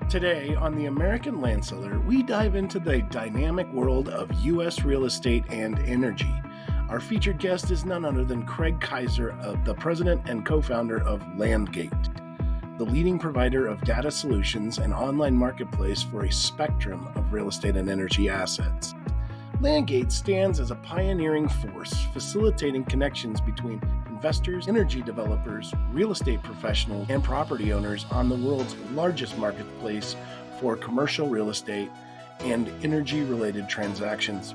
Today on the American Land Seller, we dive into the dynamic world of U.S. real estate and energy. Our featured guest is none other than Craig Kaiser, the president and co-founder of LandGate, the leading provider of data solutions and online marketplace for a spectrum of real estate and energy assets. LandGate stands as a pioneering force, facilitating connections between investors, energy developers, real estate professionals, and property owners on the world's largest marketplace for commercial real estate and energy-related transactions.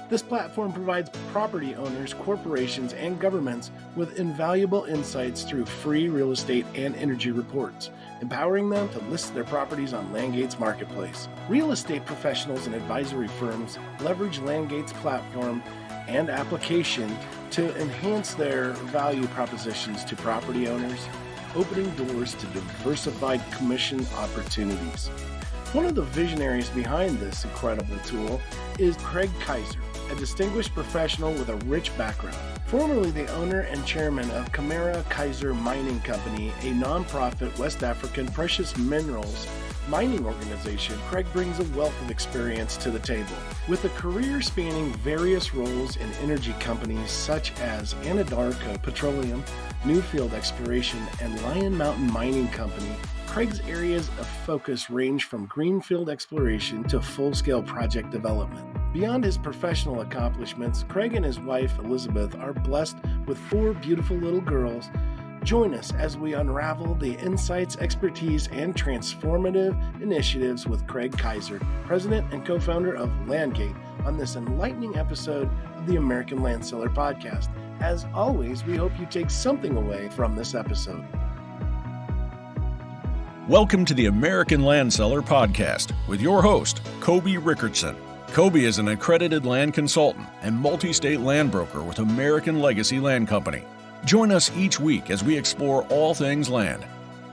This platform provides property owners, corporations, and governments with invaluable insights through free real estate and energy reports, empowering them to list their properties on LandGate's marketplace. Real estate professionals and advisory firms leverage LandGate's platform and application to enhance their value propositions to property owners, opening doors to diversified commission opportunities. One of the visionaries behind this incredible tool is Craig Kaiser, a distinguished professional with a rich background. Formerly the owner and chairman of Kamara Kaiser Mining Company, a nonprofit West African precious minerals mining organization, Craig brings a wealth of experience to the table. With a career spanning various roles in energy companies such as Anadarko Petroleum, Newfield Exploration, and Lion Mountain Mining Company, Craig's areas of focus range from greenfield exploration to full-scale project development. Beyond his professional accomplishments, Craig and his wife, Elizabeth, are blessed with 4 beautiful little girls. Join us as we unravel the insights, expertise, and transformative initiatives with Craig Kaiser, president and co-founder of LandGate, on this enlightening episode of the American Land Seller podcast. As always, we hope you take something away from this episode. Welcome to the American Land Seller podcast with your host, Kobe Rickertson. Kobe is an accredited land consultant and multi-state land broker with American Legacy Land Company. Join us each week as we explore all things land.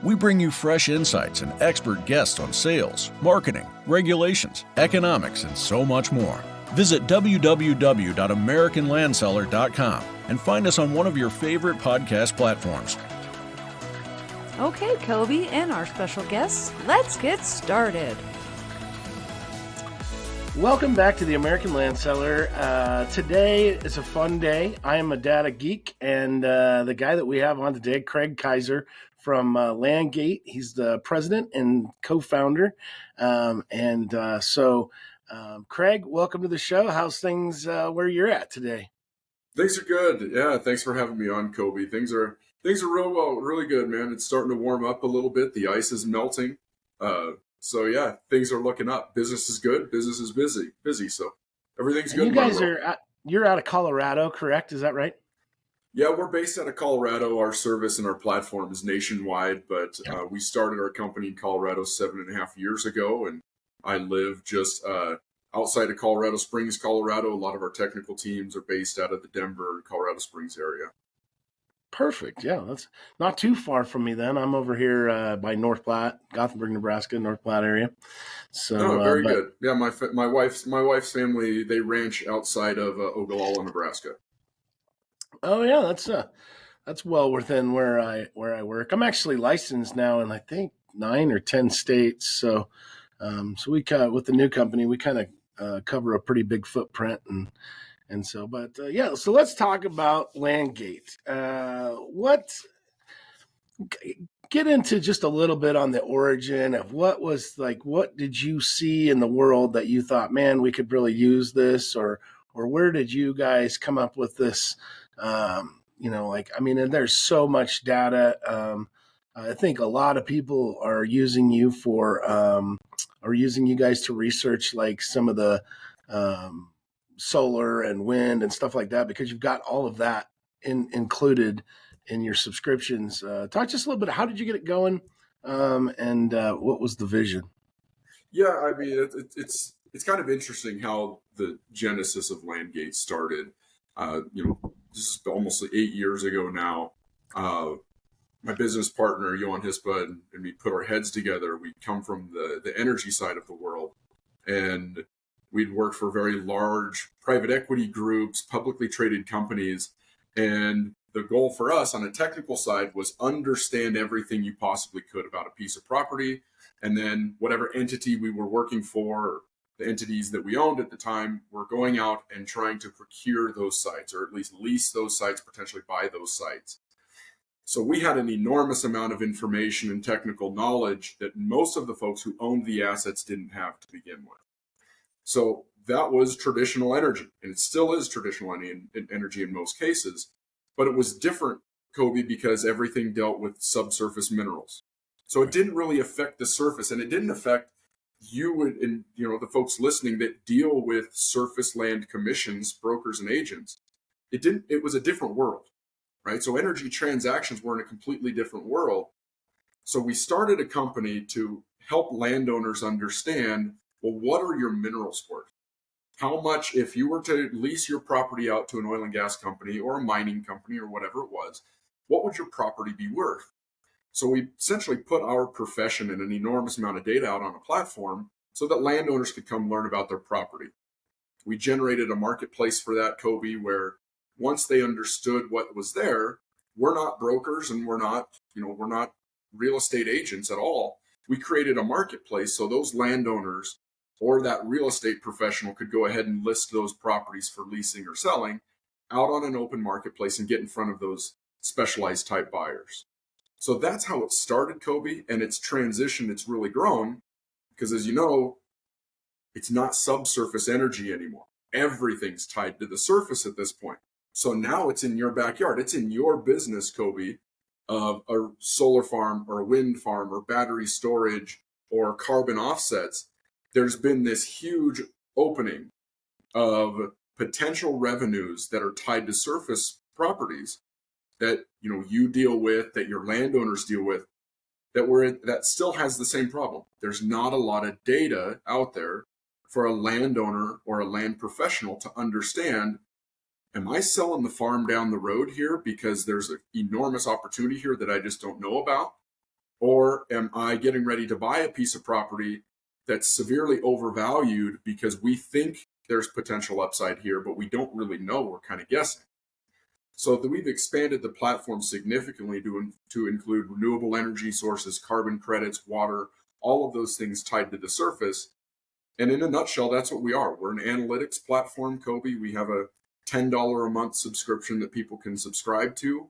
We bring you fresh insights and expert guests on sales, marketing, regulations, economics, and so much more. Visit www.americanlandseller.com and find us on one of your favorite podcast platforms. Okay, Kobe and our special guests, let's get started. Welcome back to the American Land Seller. Today is a fun day. I am a data geek, and the guy that we have on today, Craig Kaiser from LandGate. He's the president and co-founder. Craig, welcome to the show. How's things where you're at today? Things are good. Yeah, thanks for having me on, Kobe. Things are really good, man. It's starting to warm up a little bit. The ice is melting. So yeah, things are looking up. Business is good. Business is busy. So everything's good. You guys you're out of Colorado, correct? Is that right? Yeah, we're based out of Colorado. Our service and our platform is nationwide, but we started our company in Colorado 7.5 years ago, and I live just outside of Colorado Springs, Colorado. A lot of our technical teams are based out of the Denver, Colorado Springs area. Perfect. Yeah, that's not too far from me then. I'm over here by North Platte, Gothenburg, Nebraska, North Platte area. So very good. Yeah, my wife's family, they ranch outside of Ogallala, Nebraska. Oh yeah, that's well within where I work. I'm actually licensed now in I think 9 or 10 states. So we with the new company we kind of cover a pretty big footprint so let's talk about LandGate. Get into just a little bit on the origin of what did you see in the world that you thought, man, we could really use this, or where did you guys come up with this? And there's so much data. I think a lot of people are using you guys to research like some of the, solar and wind and stuff like that, because you've got all of that included in your subscriptions. Talk just a little bit. How did you get it going? And what was the vision? Yeah, I mean, it's kind of interesting how the genesis of LandGate started. This is almost 8 years ago now. My business partner, Johan Hispa, and me put our heads together. We come from the energy side of the world, and we'd worked for very large private equity groups, publicly traded companies, and the goal for us on a technical side was understand everything you possibly could about a piece of property. And then whatever entity we were working for, or the entities that we owned at the time, were going out and trying to procure those sites, or at least lease those sites, potentially buy those sites. So we had an enormous amount of information and technical knowledge that most of the folks who owned the assets didn't have to begin with. So that was traditional energy, and it still is traditional energy in most cases, but it was different, Kobe, because everything dealt with subsurface minerals. So it didn't really affect the surface, and it didn't affect you and the folks listening that deal with surface land commissions, brokers, and agents. It was a different world. Right? So energy transactions were in a completely different world. So we started a company to help landowners understand, well, what are your minerals worth? How much, if you were to lease your property out to an oil and gas company or a mining company or whatever it was, what would your property be worth? So we essentially put our profession and an enormous amount of data out on a platform so that landowners could come learn about their property. We generated a marketplace for that, Kobe, where once they understood what was there, we're not brokers and we're not real estate agents at all. We created a marketplace so those landowners or that real estate professional could go ahead and list those properties for leasing or selling out on an open marketplace and get in front of those specialized type buyers. So that's how it started, Kobe, and it's transitioned. It's really grown because, as you know, it's not subsurface energy anymore. Everything's tied to the surface at this point. So now it's in your backyard. It's in your business, Kobe, of a solar farm or a wind farm or battery storage or carbon offsets. There's been this huge opening of potential revenues that are tied to surface properties that you deal with, that your landowners deal with, that still has the same problem. There's not a lot of data out there for a landowner or a land professional to understand, am I selling the farm down the road here because there's an enormous opportunity here that I just don't know about? Or am I getting ready to buy a piece of property that's severely overvalued because we think there's potential upside here, but we don't really know, we're kind of guessing. So we've expanded the platform significantly to include renewable energy sources, carbon credits, water, all of those things tied to the surface. And in a nutshell, that's what we are. We're an analytics platform, Kobe. We have a $10 a month subscription that people can subscribe to.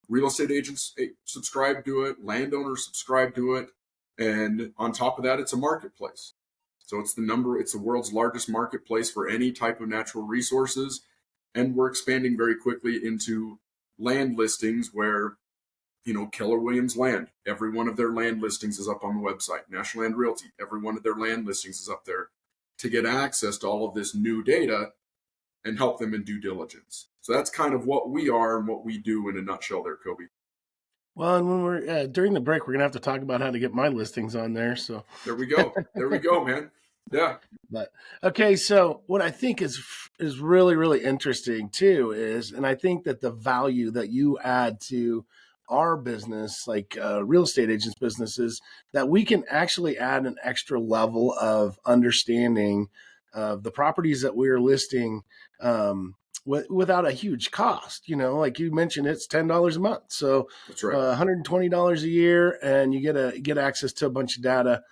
Real estate agents subscribe to it. Landowners subscribe to it. And on top of that, it's a marketplace. So it's the world's largest marketplace for any type of natural resources. And we're expanding very quickly into land listings where, Keller Williams Land, every one of their land listings is up on the website. National Land Realty, every one of their land listings is up there to get access to all of this new data and help them in due diligence. So that's kind of what we are and what we do in a nutshell there, Kobe. Well, and when we're during the break, we're going to have to talk about how to get my listings on there. So there we go. There we go, man. Yeah. But okay, so what I think is really, really interesting too is, and I think that the value that you add to our business, like real estate agents' businesses, that we can actually add an extra level of understanding of the properties that we're listing without a huge cost. Like you mentioned, it's $10 a month, so that's right. $120 a year, and you get access to a bunch of data.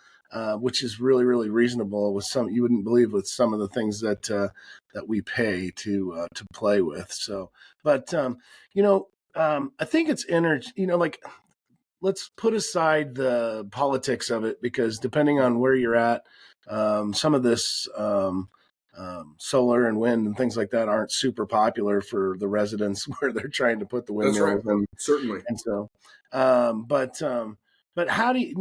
Which is really, really reasonable with some, you wouldn't believe with some of the things that we pay to play with. So, but, I think it's energy, like let's put aside the politics of it, because depending on where you're at, some of this solar and wind and things like that aren't super popular for the residents where they're trying to put the windmills. Right. Certainly. And so, but how do you,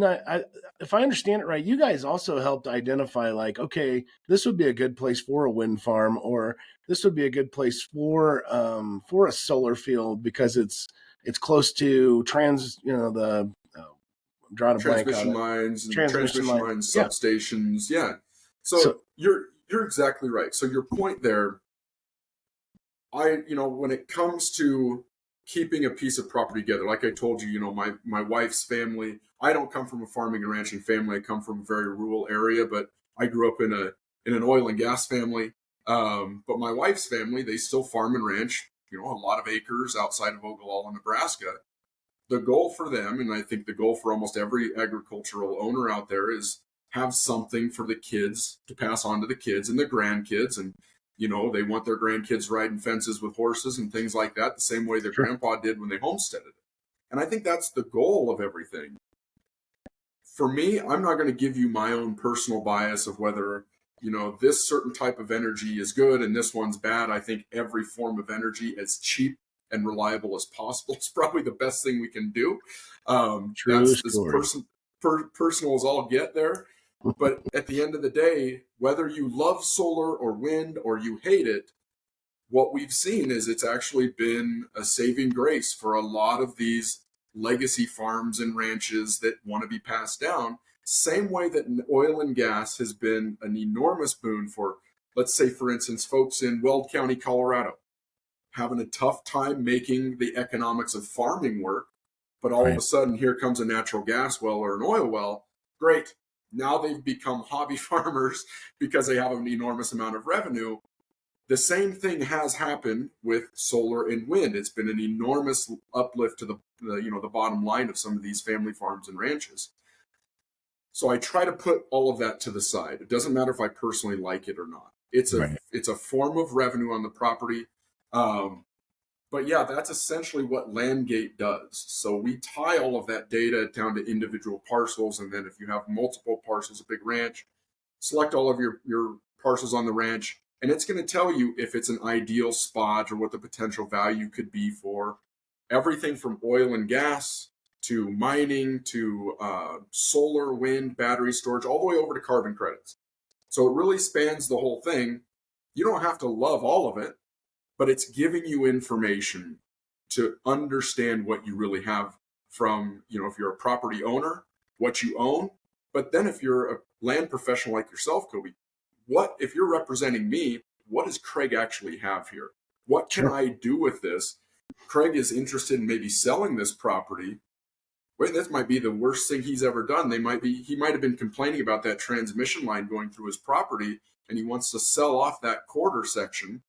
if I understand it right, you guys also helped identify like, okay, this would be a good place for a wind farm, or this would be a good place for a solar field because it's close to transmission lines, substations. Yeah. So you're exactly right. So your point there, when it comes to keeping a piece of property together, like I told you, my wife's family, I don't come from a farming and ranching family. I come from a very rural area, but I grew up in an oil and gas family. But my wife's family, they still farm and ranch a lot of acres outside of Ogallala, Nebraska. The goal for them, and I think the goal for almost every agricultural owner out there, is have something for the kids to pass on to the kids and the grandkids. And, they want their grandkids riding fences with horses and things like that, the same way their grandpa did when they homesteaded it. And I think that's the goal of everything. For me, I'm not going to give you my own personal bias of whether, this certain type of energy is good and this one's bad. I think every form of energy, as cheap and reliable as possible, is probably the best thing we can do. That's as personal as I'll get there. But at the end of the day, whether you love solar or wind or you hate it, what we've seen is it's actually been a saving grace for a lot of these legacy farms and ranches that want to be passed down. Same way that oil and gas has been an enormous boon for, let's say, for instance, folks in Weld County, Colorado, having a tough time making the economics of farming work. But all of a sudden, here comes a natural gas well or an oil well. Great. Now they've become hobby farmers because they have an enormous amount of revenue. The same thing has happened with solar and wind. It's been an enormous uplift to the bottom line of some of these family farms and ranches. So I try to put all of that to the side. It doesn't matter if I personally like it or not. It's a form of revenue on the property. But yeah, that's essentially what LandGate does. So we tie all of that data down to individual parcels. And then if you have multiple parcels, a big ranch, select all of your parcels on the ranch. And it's going to tell you if it's an ideal spot or what the potential value could be for everything from oil and gas to mining to solar, wind, battery storage, all the way over to carbon credits. So it really spans the whole thing. You don't have to love all of it, but it's giving you information to understand what you really have from, if you're a property owner, what you own. But then if you're a land professional like yourself, Kobe, if you're representing me, what does Craig actually have here? What can I do with this? Craig is interested in maybe selling this property. Wait, this might be the worst thing he's ever done. He might have been complaining about that transmission line going through his property, and he wants to sell off that quarter section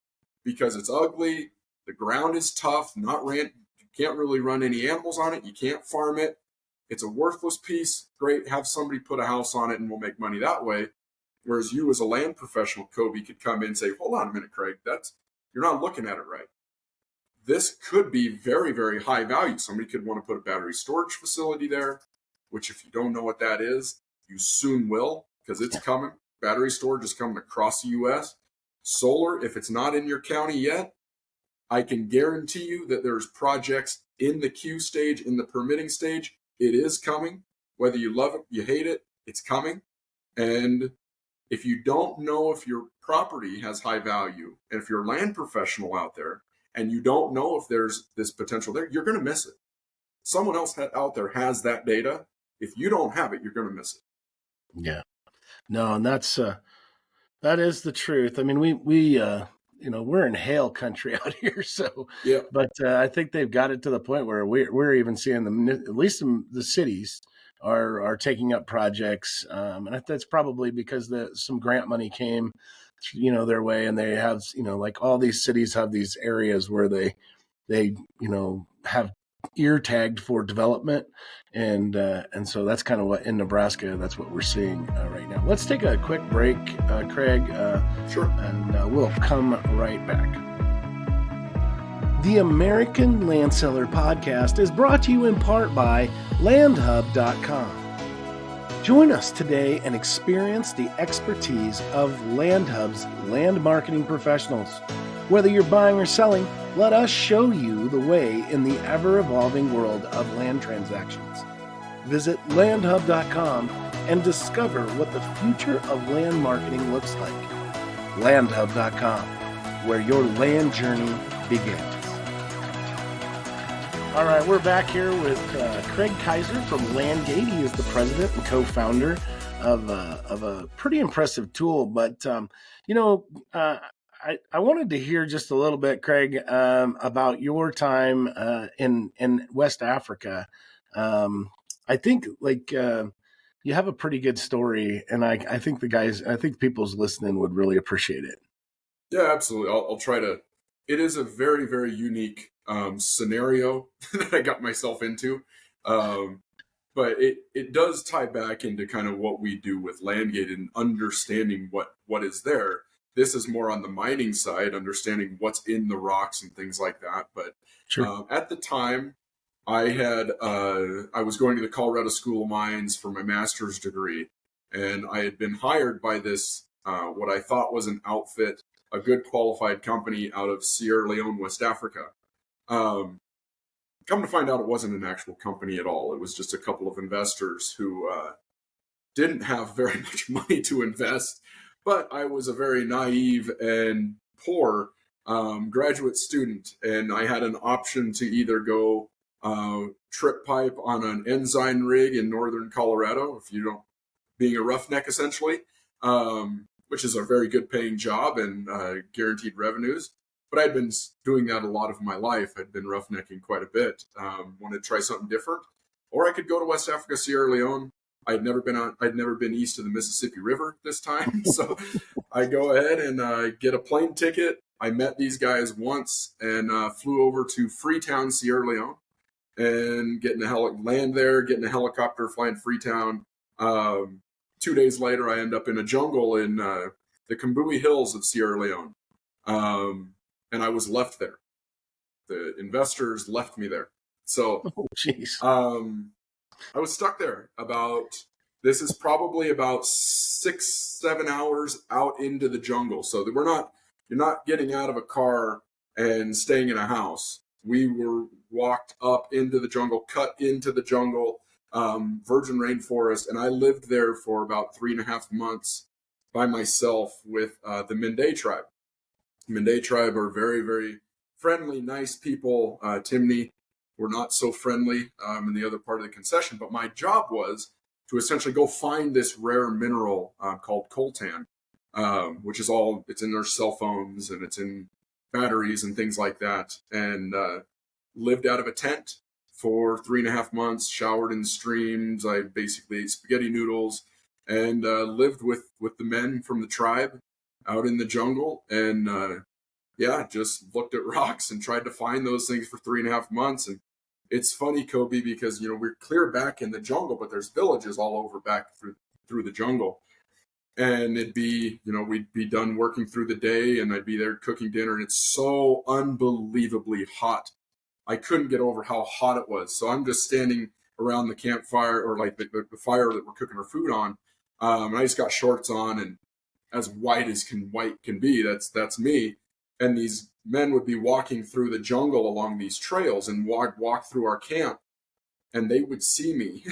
because it's ugly, the ground is tough, you can't really run any animals on it, you can't farm it, it's a worthless piece. Great, have somebody put a house on it and we'll make money that way. Whereas you as a land professional, Kobe, could come in and say, hold on a minute, Craig, you're not looking at it right. This could be very, very high value. Somebody could want to put a battery storage facility there, which if you don't know what that is, you soon will, because it's coming. Battery storage is coming across the U.S. Solar, if it's not in your county yet, I can guarantee you that there's projects in the queue stage, in the permitting stage. It is coming. Whether you love it, you hate it, it's coming. And if you don't know if your property has high value, and if you're a land professional out there, and you don't know if there's this potential there, you're going to miss it. Someone else out there has that data. If you don't have it, you're going to miss it. Yeah. No, and that is the truth. I mean, we we're in hail country out here, so yeah. But I think they've got it to the point where we're even seeing at least the cities are taking up projects, and that's probably because some grant money came, their way, and they have, like all these cities have these areas where they have ear tagged for development, and so that's kind of what in Nebraska, that's what we're seeing right now. Let's take a quick break, Craig. Sure. And we'll come right back. The American Land Seller Podcast is brought to you in part by LandHub.com. Join us today and experience the expertise of LandHub's land marketing professionals. Whether you're buying or selling, let us show you the way in the ever-evolving world of land transactions. Visit LandHub.com and discover what the future of land marketing looks like. LandHub.com, where your land journey begins. All right, we're back here with Craig Kaiser from LandGate. He is the president and co-founder of a pretty impressive tool. But, I wanted to hear just a little bit, Craig, about your time in West Africa. I think you have a pretty good story, and I think people's listening would really appreciate it. Yeah, absolutely. I'll try to it is a very, very unique scenario that I got myself into. But it does tie back into kind of what we do with LandGate and understanding what is there. This is more on the mining side, understanding what's in the rocks and things like that. But Sure. at the time, I was going to the Colorado School of Mines for my master's degree, and I had been hired by this what I thought was an outfit, a good qualified company out of Sierra Leone, West Africa. Come to find out, it wasn't an actual company at all. It was just a couple of investors who didn't have very much money to invest. But I was a very naive and poor graduate student, and I had an option to either go trip pipe on an enzyme rig in northern Colorado, if you don't, being a roughneck essentially, which is a very good paying job and guaranteed revenues. But I'd been doing that a lot of my life. I'd been roughnecking quite a bit. Wanted to try something different. Or I could go to West Africa, Sierra Leone. I'd never been east of the Mississippi River this time. So I go ahead and get a plane ticket. I met these guys once and flew over to Freetown, Sierra Leone, and land there, getting a helicopter, flying Freetown. 2 days later, I end up in a jungle in the Kambui Hills of Sierra Leone. And I was left there. The investors left me there. So, Oh, jeez. I was stuck there this is probably about 6-7 hours out into the jungle. So that you're not getting out of a car and staying in a house. We were walked up into the jungle, cut into the jungle, virgin rainforest. And I lived there for about 3.5 months by myself with the Mende tribe. Mende tribe are very, very friendly, nice people. Timney were not so friendly in the other part of the concession. But my job was to essentially go find this rare mineral called coltan, which is it's in their cell phones and it's in batteries and things like that. And lived out of a tent for 3.5 months, showered in streams. I basically ate spaghetti noodles and lived with the men from the tribe out in the jungle, and just looked at rocks and tried to find those things for 3.5 months. And it's funny, Kobe, because we're clear back in the jungle, but there's villages all over back through the jungle. And it'd be, we'd be done working through the day, and I'd be there cooking dinner, and it's so unbelievably hot. I couldn't get over how hot it was. So I'm just standing around the campfire, or like the fire that we're cooking our food on. And I just got shorts on and as white as white can be. That's me. And these men would be walking through the jungle along these trails and walk through our camp, and they would see me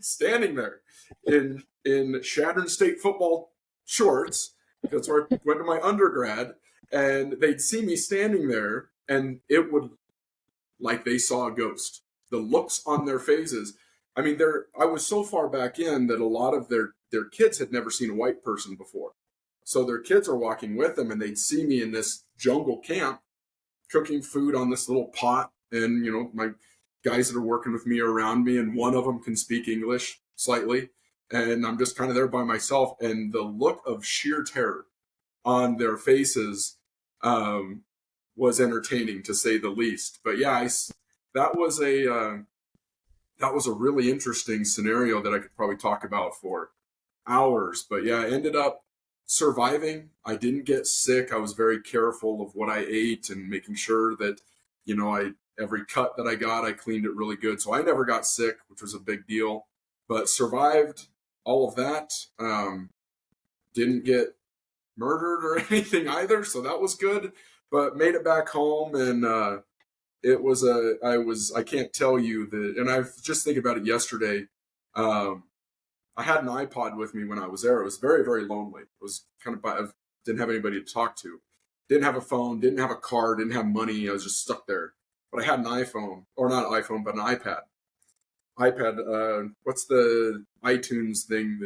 standing there in Shattern State football shorts. That's where I went to my undergrad, and they'd see me standing there, and it would like they saw a ghost. The looks on their faces. I mean, I was so far back in that a lot of their kids had never seen a white person before. So their kids are walking with them, and they'd see me in this jungle camp cooking food on this little pot. And, my guys that are working with me are around me, and one of them can speak English slightly. And I'm just kind of there by myself. And the look of sheer terror on their faces was entertaining, to say the least. But yeah, that was a really interesting scenario that I could probably talk about for hours. But yeah, I ended up surviving. I didn't get sick. I was very careful of what I ate and making sure that, every cut that I got, I cleaned it really good. So I never got sick, which was a big deal, but survived all of that. Didn't get murdered or anything either. So that was good, but made it back home. And I can't tell you that. And I was just thinking about it yesterday. I had an iPod with me when I was there. It was very, very lonely. It was I didn't have anybody to talk to. Didn't have a phone, didn't have a car, didn't have money. I was just stuck there. But I had an iPhone, or not an iPhone, but an iPad. What's the iTunes thing?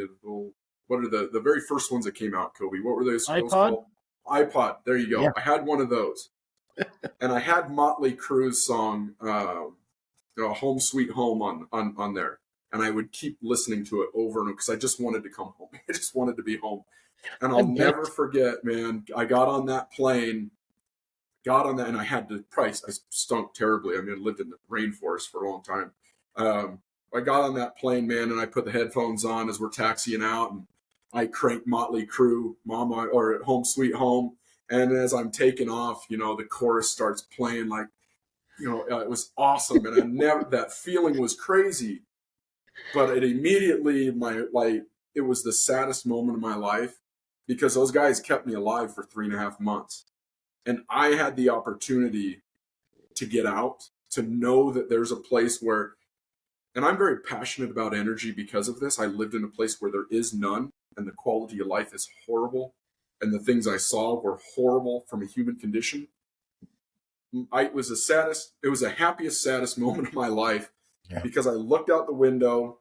What are the very first ones that came out, Kobe? What were those called? iPod. There you go. Yeah. I had one of those. And I had Motley Crue's song, Home Sweet Home on there. And I would keep listening to it over and over because I just wanted to come home. I just wanted to be home. And I'll never forget, man, I got on that plane got on that, and I had to price. I stunk terribly. I mean, I lived in the rainforest for a long time. I got on that plane, man, and I put the headphones on as we're taxiing out, and I cranked Motley Crue, Mama, or Home Sweet Home. And as I'm taking off, the chorus starts playing like, it was awesome. And that feeling was crazy, but it immediately, it was the saddest moment of my life because those guys kept me alive for 3.5 months. And I had the opportunity to get out, to know that there's a place where, and I'm very passionate about energy because of this. I lived in a place where there is none, and the quality of life is horrible. And the things I saw were horrible from a human condition. It was the happiest, saddest moment of my life because I looked out the window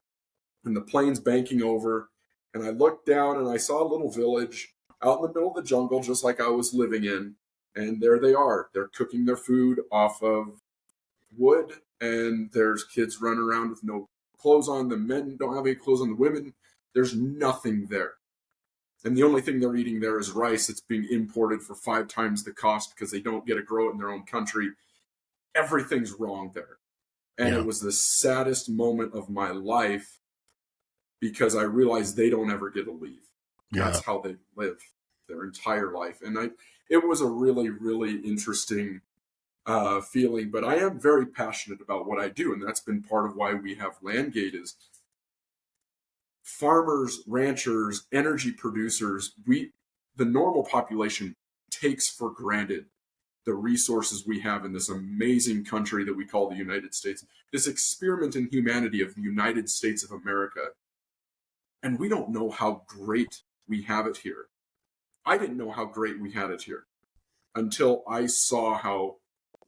and the plane's banking over, and I looked down and I saw a little village out in the middle of the jungle, just like I was living in. And there they are. They're cooking their food off of wood, and there's kids running around with no clothes on. The men don't have any clothes on. The women, there's nothing there. And the only thing they're eating there is rice that's being imported for 5 times the cost because they don't get to grow it in their own country. Everything's wrong there. And it was the saddest moment of my life because I realized they don't ever get to leave. That's how they live their entire life. And it was a really, really interesting feeling, but I am very passionate about what I do. And that's been part of why we have LandGate is farmers, ranchers, energy producers, the normal population takes for granted the resources we have in this amazing country that we call the United States, this experiment in humanity of the United States of America. And we don't know how great we have it here. I didn't know how great we had it here until I saw how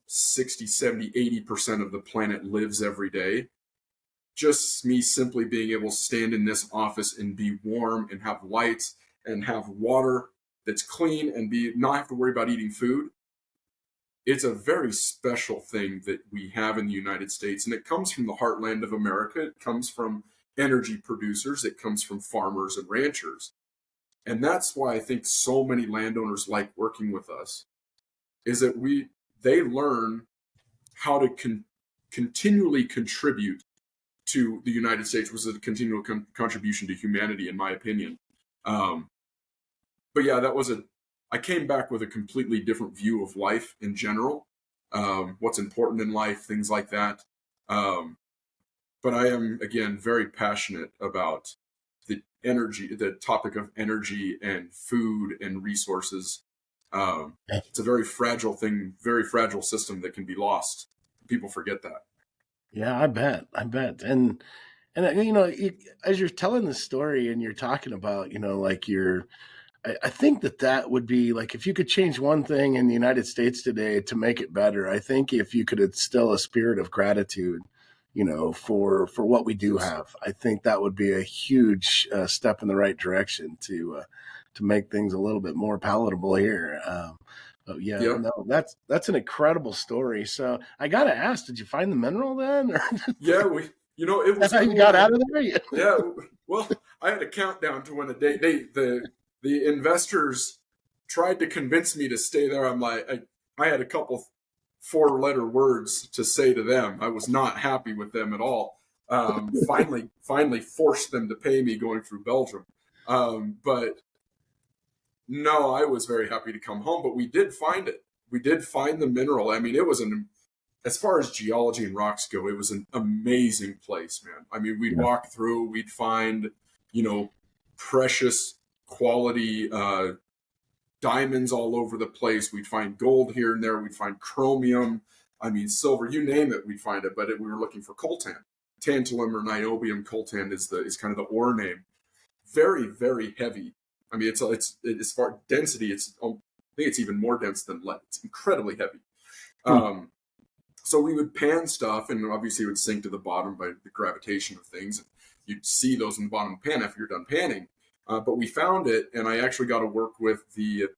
60, 70, 80% of the planet lives every day. Just me simply being able to stand in this office and be warm and have lights and have water that's clean and not have to worry about eating food. It's a very special thing that we have in the United States, and it comes from the heartland of America. It comes from energy producers. It comes from farmers and ranchers. And that's why I think so many landowners like working with us, is that they learn how to continually contribute to the United States, was a continual contribution to humanity, in my opinion. But yeah, I came back with a completely different view of life in general, what's important in life, things like that. But I am, again, very passionate about the topic of energy and food and resources. It's a very fragile thing, very fragile system that can be lost. People forget that. Yeah, I bet. And as you're telling the story and you're talking about, I think that would be like, if you could change one thing in the United States today to make it better, I think if you could instill a spirit of gratitude, for what we do have, I think that would be a huge step in the right direction to make things a little bit more palatable here. No, that's an incredible story. So I got to ask, did you find the mineral then? Yeah, it was. How you got out of there? Yeah, well, I had a countdown to when the investors tried to convince me to stay there. I'm like, I had a couple 4-letter words to say to them. I was not happy with them at all. Finally forced them to pay me going through Belgium. But no, I was very happy to come home, but we did find it. We did find the mineral. I mean, it was as far as geology and rocks go, it was an amazing place, man. I mean, we'd walk through, we'd find, precious quality diamonds all over the place. We'd find gold here and there. We'd find chromium. I mean, silver, you name it, we'd find it. But we were looking for coltan. Tantalum or niobium coltan is kind of the ore name. Very, very heavy. I mean, it's as far density, I think it's even more dense than lead. It's incredibly heavy. So we would pan stuff, and obviously it would sink to the bottom by the gravitation of things. You'd see those in the bottom of the pan after you're done panning. But we found it, and I actually got to work with the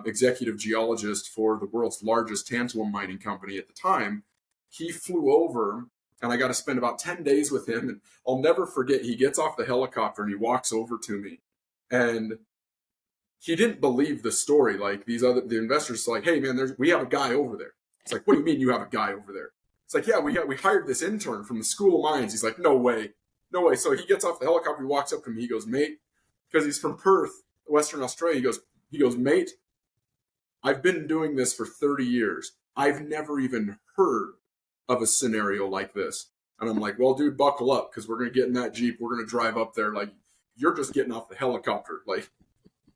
executive geologist for the world's largest tantalum mining company at the time. He flew over, and I got to spend about 10 days with him. And I'll never forget, he gets off the helicopter and he walks over to me. And he didn't believe the story. Like the investors like, hey man, we have a guy over there. It's like, what do you mean you have a guy over there? It's like, yeah, we hired this intern from the School of Mines. He's like, no way. So he gets off the helicopter, he walks up to me, he goes, mate, because he's from Perth, Western Australia. He goes, mate, I've been doing this for 30 years. I've never even heard of a scenario like this. And I'm like, well, dude, buckle up, because we're going to get in that Jeep. We're going to drive up there. Like, you're just getting off the helicopter. Like,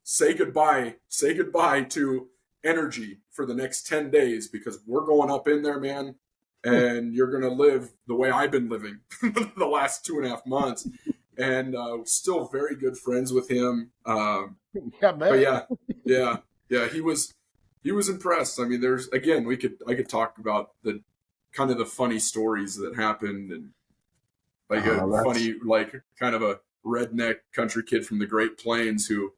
say goodbye to energy for the next 10 days, because we're going up in there, man. And you're going to live the way I've been living the last 2.5 months. And still very good friends with him. But yeah, he was impressed. I mean, I could talk about the kind of the funny stories that happened, and like funny, like kind of a redneck country kid from the Great Plains who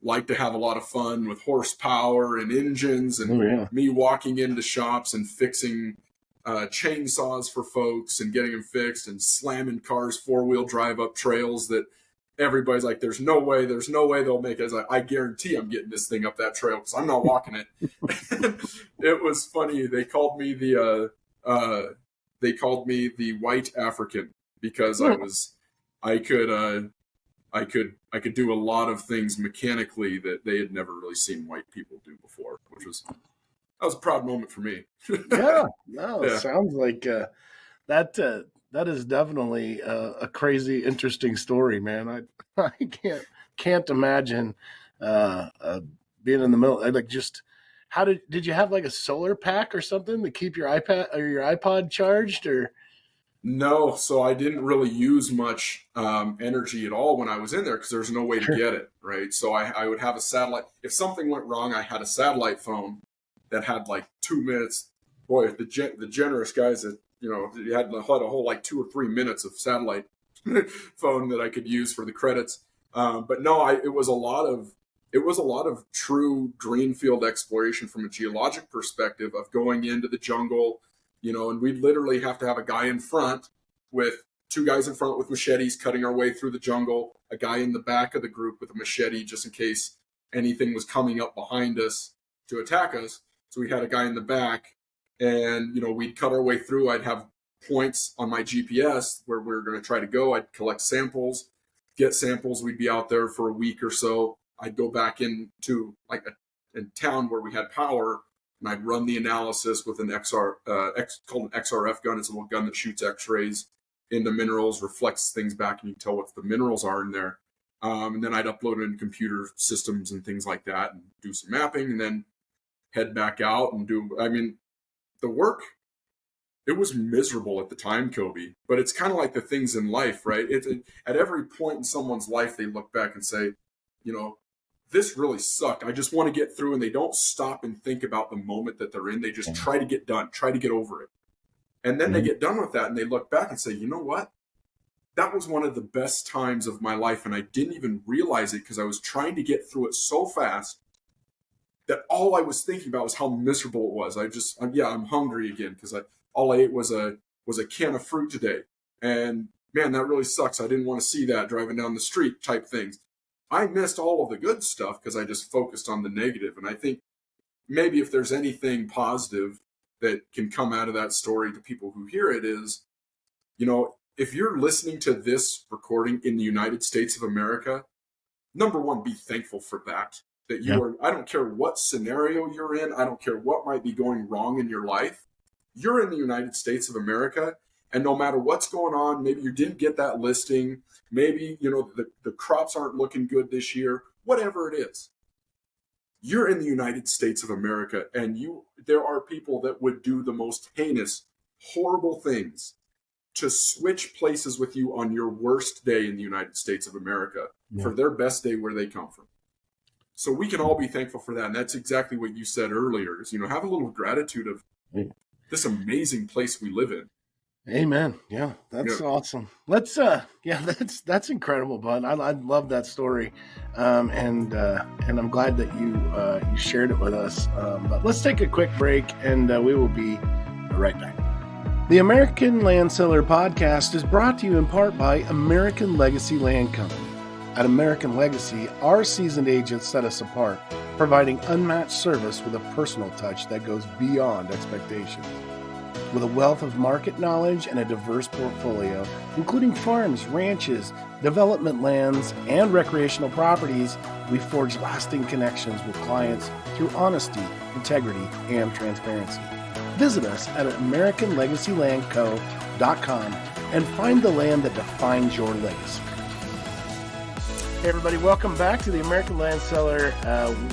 liked to have a lot of fun with horsepower and engines, and me walking into shops and fixing chainsaws for folks and getting them fixed and slamming cars 4-wheel drive up trails that everybody's like, there's no way they'll make it. I was like, I guarantee I'm getting this thing up that trail because I'm not walking it. It was funny. They called me the white African because I could do a lot of things mechanically that they had never really seen white people do before, that was a proud moment for me. It sounds like that is definitely a crazy, interesting story, man. I can't imagine being in the middle. Like, just how did you have like a solar pack or something to keep your iPad or your iPod charged, or? No, so I didn't really use much energy at all when I was in there because there's no way to get it, right? So I would have a satellite. If something went wrong, I had a satellite phone that had like 2 minutes. Boy, the generous guys that, had a whole like 2 or 3 minutes of satellite phone that I could use for the credits. But no, it was a lot of true greenfield exploration from a geologic perspective of going into the jungle, and we'd literally have to have a guy in front with 2 guys in front with machetes cutting our way through the jungle, a guy in the back of the group with a machete just in case anything was coming up behind us to attack us. So we had a guy in the back, and, we'd cut our way through. I'd have points on my GPS where we were going to try to go. I'd collect samples, get samples. We'd be out there for a week or so. I'd go back into like a town where we had power, and I'd run the analysis with an called an XRF gun. It's a little gun that shoots X-rays into minerals, reflects things back, and you can tell what the minerals are in there. And then I'd upload it in computer systems and things like that and do some mapping, and then head back out and the work, it was miserable at the time, Kobe, but it's kind of like the things in life, right? At every point in someone's life, they look back and say, this really sucked. I just want to get through, and they don't stop and think about the moment that they're in. They just try to get done, try to get over it. And then they get done with that, and they look back and say, you know what? That was one of the best times of my life, and I didn't even realize it because I was trying to get through it so fast that all I was thinking about was how miserable it was. I'm hungry again because all I ate was a can of fruit today. And man, that really sucks. I didn't want to see that driving down the street type things. I missed all of the good stuff because I just focused on the negative. And I think maybe if there's anything positive that can come out of that story to people who hear it is, if you're listening to this recording in the United States of America, number one, be thankful for that you are. I don't care what scenario you're in. I don't care what might be going wrong in your life. You're in the United States of America, and no matter what's going on, maybe you didn't get that listing. Maybe, the crops aren't looking good this year, whatever it is. You're in the United States of America, and there are people that would do the most heinous, horrible things to switch places with you on your worst day in the United States of America for their best day where they come from. So we can all be thankful for that. And that's exactly what you said earlier is, have a little gratitude of this amazing place we live in. Amen. Yeah, that's awesome. Let's that's incredible, bud. I love that story, and I'm glad that you shared it with us. But let's take a quick break, and we will be right back. The American Land Seller Podcast is brought to you in part by American Legacy Land Company. At American Legacy, our seasoned agents set us apart, providing unmatched service with a personal touch that goes beyond expectations. With a wealth of market knowledge and a diverse portfolio, including farms, ranches, development lands, and recreational properties, we forge lasting connections with clients through honesty, integrity, and transparency. Visit us at AmericanLegacyLandCo.com and find the land that defines your legacy. Hey everybody, welcome back to the American Land Seller.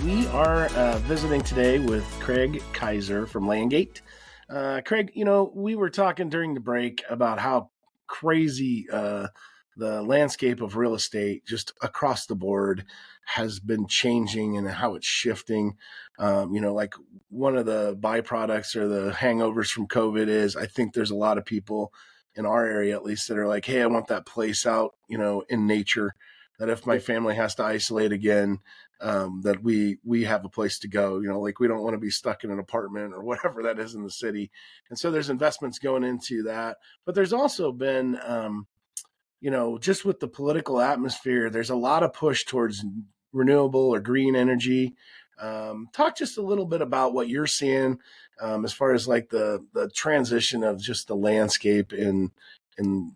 We are visiting today with Craig Kaiser from LandGate. Craig, we were talking during the break about how crazy the landscape of real estate just across the board has been changing and how it's shifting. Like one of the byproducts or the hangovers from COVID is I think there's a lot of people in our area, at least, that are like, hey, I want that place out, in nature, that if my family has to isolate again, that we have a place to go, like we don't want to be stuck in an apartment or whatever that is in the city. And so there's investments going into that. But there's also been, just with the political atmosphere, there's a lot of push towards renewable or green energy. Talk just a little bit about what you're seeing as far as like the transition of just the landscape in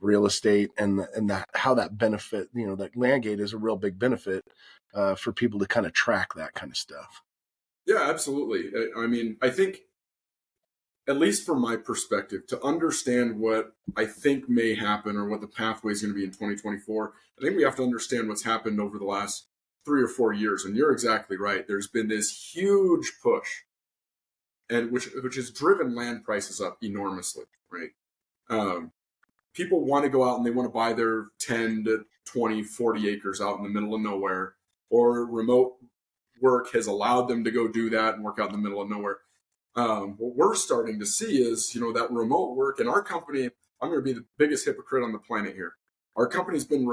real estate and how that benefit, that LandGate is a real big benefit for people to kind of track that kind of stuff. Yeah, absolutely. I mean, I think, at least from my perspective, to understand what I think may happen or what the pathway is going to be in 2024, I think we have to understand what's happened over the last 3 or 4 years. And you're exactly right. There's been this huge push, and which has driven land prices up enormously, right? People want to go out and they want to buy their 10 to 20, 40 acres out in the middle of nowhere, or remote work has allowed them to go do that and work out in the middle of nowhere. What we're starting to see is, that remote work in our company. I'm going to be the biggest hypocrite on the planet here. Our company's been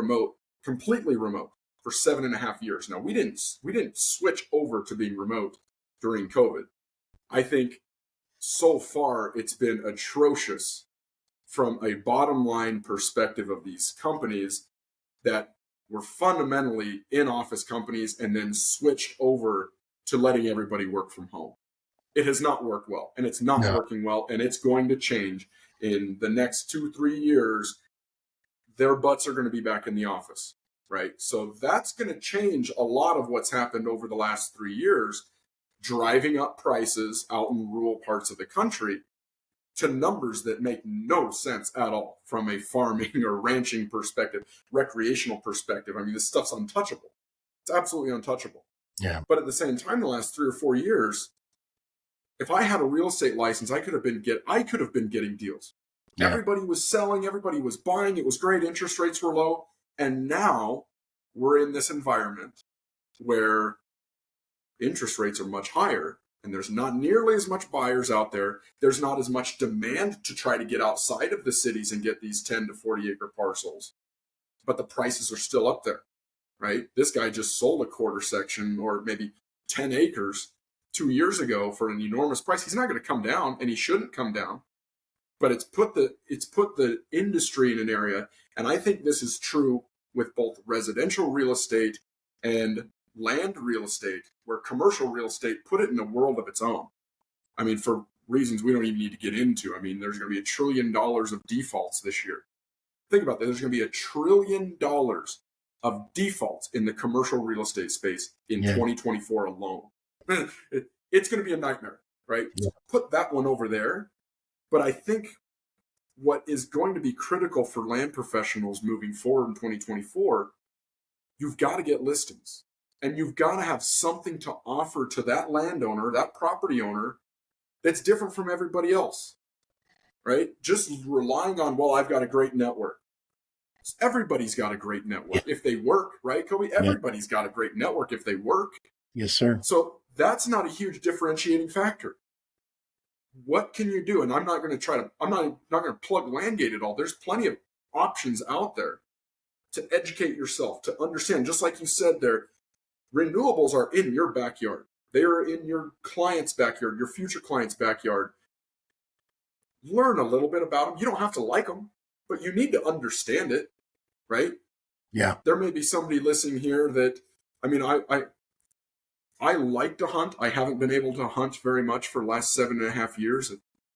completely remote for 7.5 years now. We didn't switch over to being remote during COVID. I think so far it's been atrocious from a bottom line perspective of these companies that were fundamentally in-office companies and then switched over to letting everybody work from home. It has not worked well, and it's not working well, and it's going to change in the next 2-3 years. Their butts are going to be back in the office, right? So that's going to change a lot of what's happened over the last 3 years, driving up prices out in rural parts of the country to numbers that make no sense at all from a farming or ranching perspective, recreational perspective. I mean, this stuff's untouchable. It's absolutely untouchable. Yeah. But at the same time, the last 3 or 4 years, if I had a real estate license, I could have been getting deals. Yeah. Everybody was selling, everybody was buying. It was great. Interest rates were low. And now we're in this environment where interest rates are much higher, and there's not nearly as much buyers out there. There's not as much demand to try to get outside of the cities and get these 10 to 40 acre parcels. But the prices are still up there, right? This guy just sold a quarter section or maybe 10 acres 2 years ago for an enormous price. He's not going to come down, and he shouldn't come down. But it's put the industry in an area, and I think this is true with both residential real estate and land real estate, where commercial real estate put it in a world of its own. I mean, for reasons we don't even need to get into. I mean, there's going to be $1 trillion of defaults this year. Think about that. There's going to be $1 trillion of defaults in the commercial real estate space in 2024 alone. It's going to be a nightmare, right? Yeah. Put that one over there. But I think what is going to be critical for land professionals moving forward in 2024, you've got to get listings. And you've got to have something to offer to that landowner, that property owner, that's different from everybody else, right? Just relying on, well, I've got a great network. Everybody's got a great network if they work, right, Kobe? Everybody's got a great network if they work. Yes, sir. So that's not a huge differentiating factor. What can you do? And I'm not going to plug LandGate at all. There's plenty of options out there to educate yourself, to understand, just like you said there, renewables are in your backyard. They are in your client's backyard, your future client's backyard. Learn a little bit about them. You don't have to like them, but you need to understand it, right? Yeah. There may be somebody listening here that, I mean, I like to hunt. I haven't been able to hunt very much for the last 7.5 years.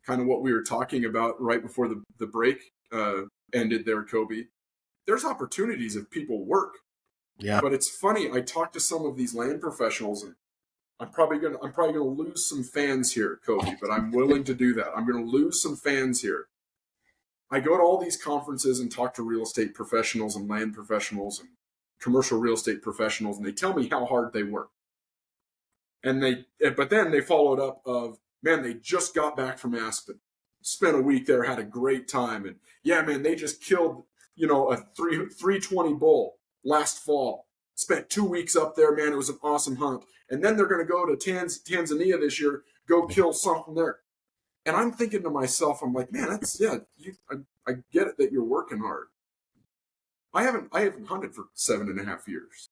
Kind of what we were talking about right before the break ended there, Kobe. There's opportunities if people work. Yeah. But it's funny. I talked to some of these land professionals, and I'm probably gonna lose some fans here, Kobe. But I'm willing to do that. I'm gonna lose some fans here. I go to all these conferences and talk to real estate professionals and land professionals and commercial real estate professionals, and they tell me how hard they work. But then they followed up of, man, they just got back from Aspen, spent a week there, had a great time, and yeah, man, they just killed, a 320 bull last fall. Spent 2 weeks up there, man. It was an awesome hunt. And then they're going to go to Tanzania this year, go kill something there. And I'm thinking to myself, I'm like, man, I get it that you're working hard. I haven't hunted for 7.5 years.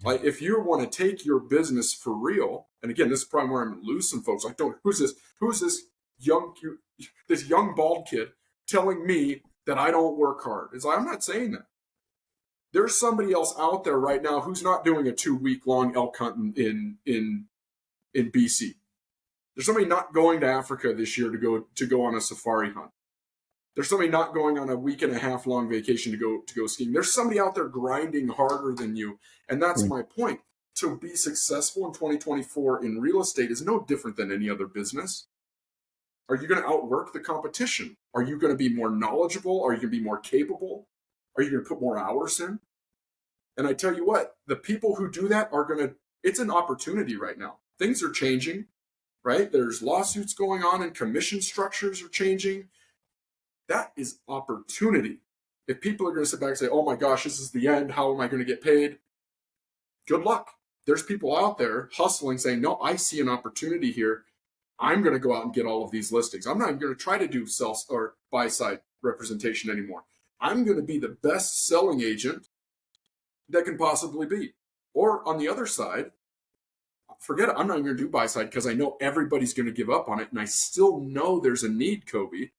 Like, if you want to take your business for real, and again, this is probably where I'm going to lose some folks. Like, who's this young bald kid telling me that I don't work hard? It's like, I'm not saying that. There's somebody else out there right now who's not doing a 2-week-long elk hunt in BC. There's somebody not going to Africa this year to go on a safari hunt. There's somebody not going on a 1.5 week long vacation to go skiing. There's somebody out there grinding harder than you. And that's my point. To be successful in 2024 in real estate is no different than any other business. Are you going to outwork the competition? Are you going to be more knowledgeable? Are you going to be more capable? Are you going to put more hours in? And I tell you what, the people who do that it's an opportunity right now. Things are changing, right? There's lawsuits going on and commission structures are changing. That is opportunity. If people are going to sit back and say, oh my gosh, this is the end, how am I going to get paid? Good luck. There's people out there hustling saying, no, I see an opportunity here. I'm going to go out and get all of these listings. I'm not even going to try to do sell or buy side representation anymore. I'm going to be the best selling agent that can possibly be. Or on the other side, forget it. I'm not even going to do buy side because I know everybody's going to give up on it. And I still know there's a need, Kobe.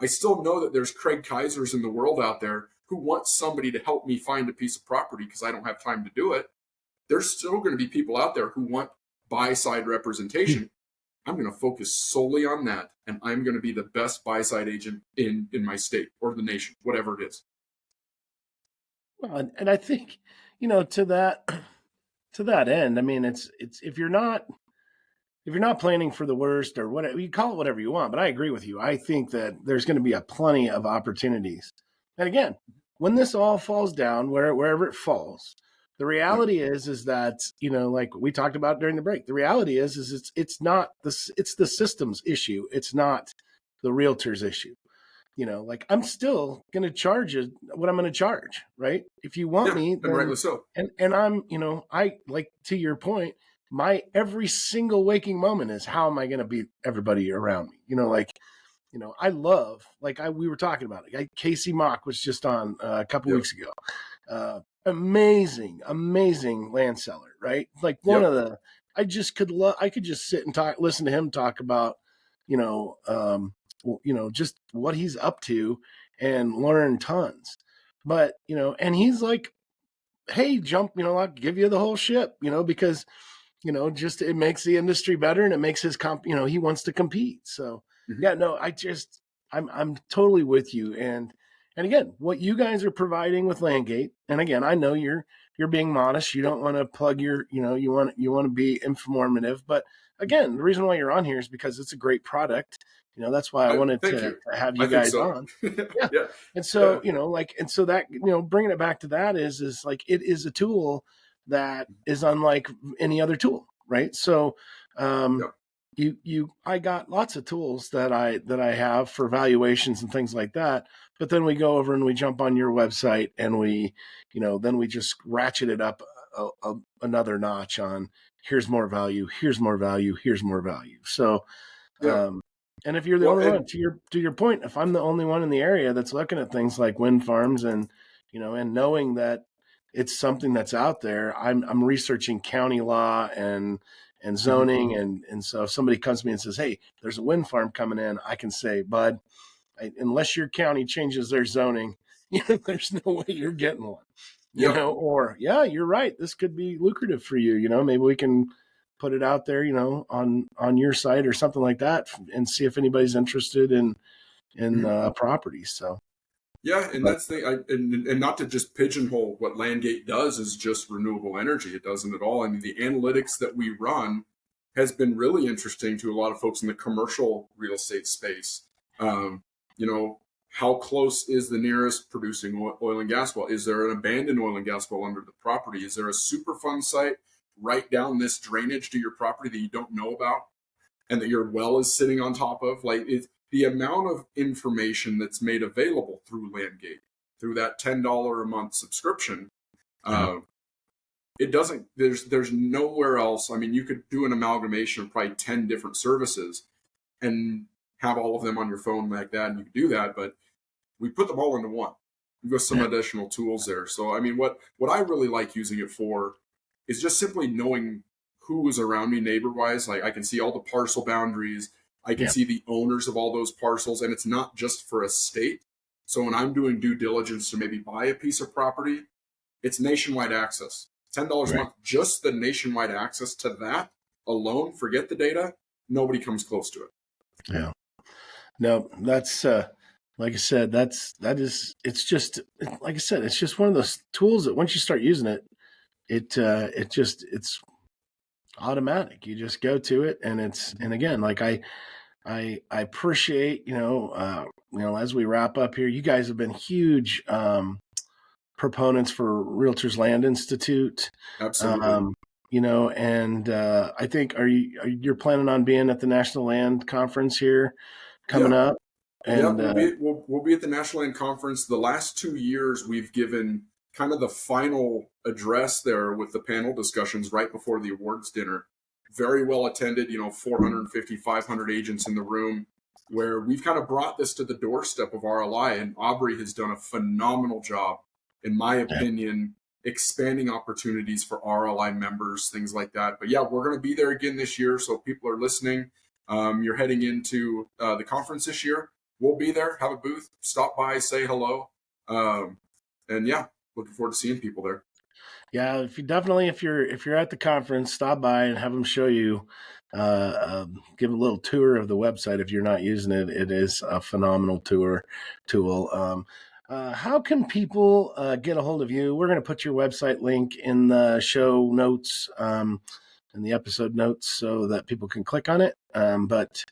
I still know that there's Craig Kaisers in the world out there who want somebody to help me find a piece of property because I don't have time to do it. There's still going to be people out there who want buy-side representation. I'm going to focus solely on that, and I'm going to be the best buy-side agent in my state or the nation, whatever it is. Well, and I think, to that end, I mean, it's if you're not planning for the worst or whatever, you call it whatever you want, but I agree with you. I think that there's going to be a plenty of opportunities. And again, when this all falls down, wherever it falls, the reality is that, like we talked about during the break, the reality is it's the system's issue. It's not the realtor's issue. Like I'm still going to charge you what I'm going to charge, right? If you want me, then, and rightly so. And I'm, I like to your point, my every single waking moment is how am I going to beat everybody around me? I love, we were talking about it. Casey Mock was just on a couple weeks ago. Amazing land seller, right? Like one of the, I could just sit and listen to him talk about, just what he's up to and learn tons. But, and he's like, hey, jump, I'll give you the whole ship, because, just it makes the industry better and it makes his he wants to compete. So I'm totally with you. And again, what you guys are providing with LandGate, and again, I know you're being modest. You don't want to plug your, you want to be informative. But again, the reason why you're on here is because it's a great product. That's why I wanted to have you guys on. Yeah. And so, and so that, bringing it back to that is like, it is a tool that is unlike any other tool. Right. So, I got lots of tools that I have for valuations and things like that. But then we go over and we jump on your website and then we just ratchet it up another notch on here's more value, here's more value, here's more value. So, and if you're the only one, to your point, if I'm the only one in the area that's looking at things like wind farms and, and knowing that it's something that's out there, I'm researching county law and zoning. And so if somebody comes to me and says, hey, there's a wind farm coming in, I can say, bud, unless your county changes their zoning, there's no way you're getting one. you know, or you're right, this could be lucrative for you. You know, maybe we can put it out there, you know, on your site or something like that, and see if anybody's interested in properties. So. Yeah, and that's the and not to just pigeonhole what LandGate does is just renewable energy. It doesn't at all. I mean, the analytics that we run has been really interesting to a lot of folks in the commercial real estate space. You know, how close is the nearest producing oil and gas well? Is there an abandoned oil and gas well under the property? Is there a Superfund site right down this drainage to your property that you don't know about and that your well is sitting on top of? Like, the amount of information that's made available through LandGate, through that $10 a month subscription, it doesn't, there's nowhere else. I mean, you could do an amalgamation of probably 10 different services and have all of them on your phone like that, and you can do that, but we put them all into one. We've got some additional tools there. So, I mean, what I really like using it for is just simply knowing who is around me neighbor-wise. Like, I can see all the parcel boundaries. I can see the owners of all those parcels, and it's not just for a state. So when I'm doing due diligence to maybe buy a piece of property, it's nationwide access. $10 a month, just the nationwide access to that alone, forget the data, nobody comes close to it. Yeah. No, that's, like I said, it's just, like I said, it's just one of those tools that once you start using it, it's automatic. You just go to it, and again, like I appreciate, you know, as we wrap up here, you guys have been huge proponents for Realtors Land Institute. Absolutely. You know, and I think you're planning on being at the National Land Conference here coming up? And we'll be at the National Land Conference. The last 2 years, we've given kind of the final address there with the panel discussions right before the awards dinner. Very well attended, you know, 450, 500 agents in the room, where we've kind of brought this to the doorstep of RLI, and Aubrey has done a phenomenal job, in my opinion, expanding opportunities for RLI members, things like that. But yeah, we're going to be there again this year. So if people are listening, you're heading into the conference this year, we'll be there, have a booth, stop by, say hello. And yeah, looking forward to seeing people there. Yeah, if you're at the conference, stop by and have them show you, give a little tour of the website. If you're not using it, it is a phenomenal tool. How can people get a hold of you? We're going to put your website link in the show notes, in the episode notes, so that people can click on it. But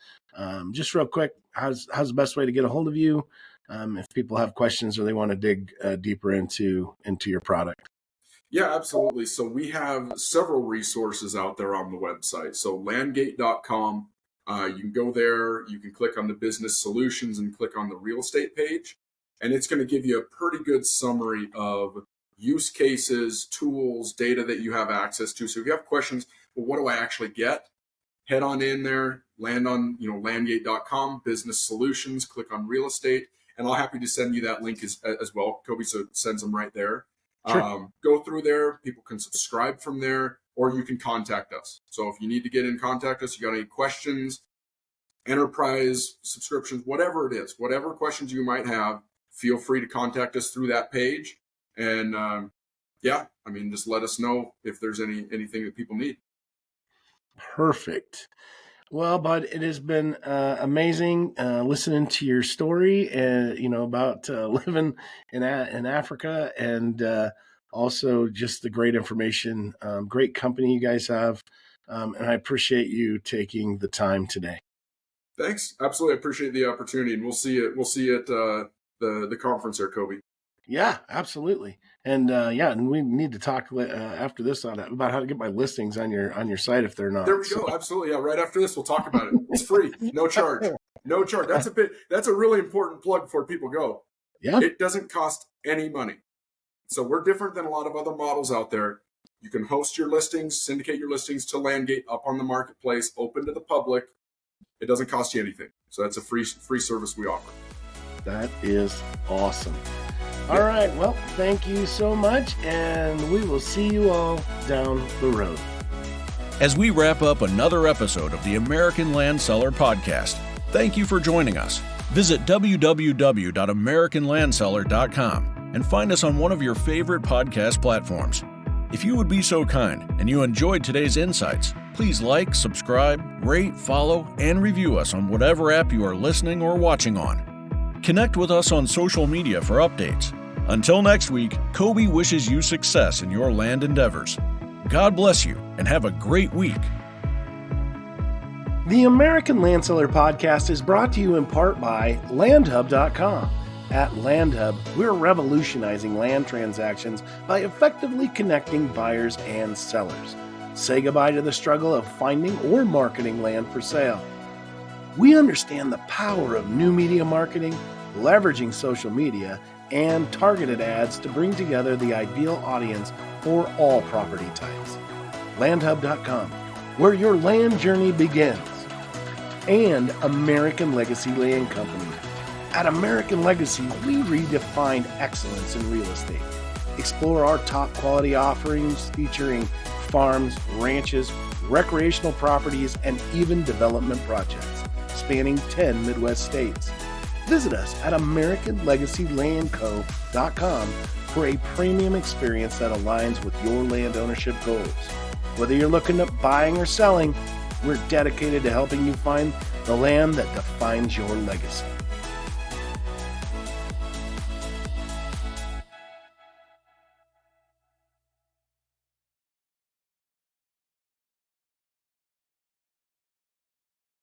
just real quick, how's the best way to get a hold of you if people have questions or they want to dig deeper into your product? Yeah, absolutely. So we have several resources out there on the website. So landgate.com, you can go there, you can click on the business solutions and click on the real estate page. And it's going to give you a pretty good summary of use cases, tools, data that you have access to. So if you have questions, well, what do I actually get? Head on in there, land on, landgate.com, business solutions, click on real estate, and I'll happy to send you that link as well, Kobe, so it sends them right there. Sure. Go through there. People can subscribe from there, or you can contact us. So if you need to get in contact us, you got any questions, enterprise subscriptions, whatever it is, whatever questions you might have, feel free to contact us through that page. And just let us know if there's anything that people need. Perfect. Well, Bud, it has been amazing listening to your story, about living in Africa, and also just the great information, great company you guys have, and I appreciate you taking the time today. Thanks. Absolutely, I appreciate the opportunity, and we'll see you at the conference there, Kobe. Yeah, absolutely. And and we need to talk after this about how to get my listings on your site if they're not. There we go. Absolutely. Yeah. Right after this, we'll talk about it. It's free. No charge. No charge. That's a really important plug before people go. Yeah. It doesn't cost any money. So we're different than a lot of other models out there. You can host your listings, syndicate your listings to LandGate up on the marketplace, open to the public. It doesn't cost you anything. So that's a free service we offer. That is awesome. All right. Well, thank you so much, and we will see you all down the road. As we wrap up another episode of the American Land Seller Podcast, thank you for joining us. Visit www.americanlandseller.com. and find us on one of your favorite podcast platforms. If you would be so kind and you enjoyed today's insights, please like, subscribe, rate, follow, and review us on whatever app you are listening or watching on. Connect with us on social media for updates. Until next week, Kobe wishes you success in your land endeavors. God bless you and have a great week. The American Landseller Podcast is brought to you in part by LandHub.com. At LandHub, we're revolutionizing land transactions by effectively connecting buyers and sellers. Say goodbye to the struggle of finding or marketing land for sale. We understand the power of new media marketing, leveraging social media, and targeted ads to bring together the ideal audience for all property types. LandHub.com, where your land journey begins. And American Legacy Land Company. At American Legacy, we redefine excellence in real estate. Explore our top quality offerings featuring farms, ranches, recreational properties, and even development projects spanning 10 Midwest states. Visit us at AmericanLegacyLandCo.com for a premium experience that aligns with your land ownership goals. Whether you're looking at buying or selling, we're dedicated to helping you find the land that defines your legacy.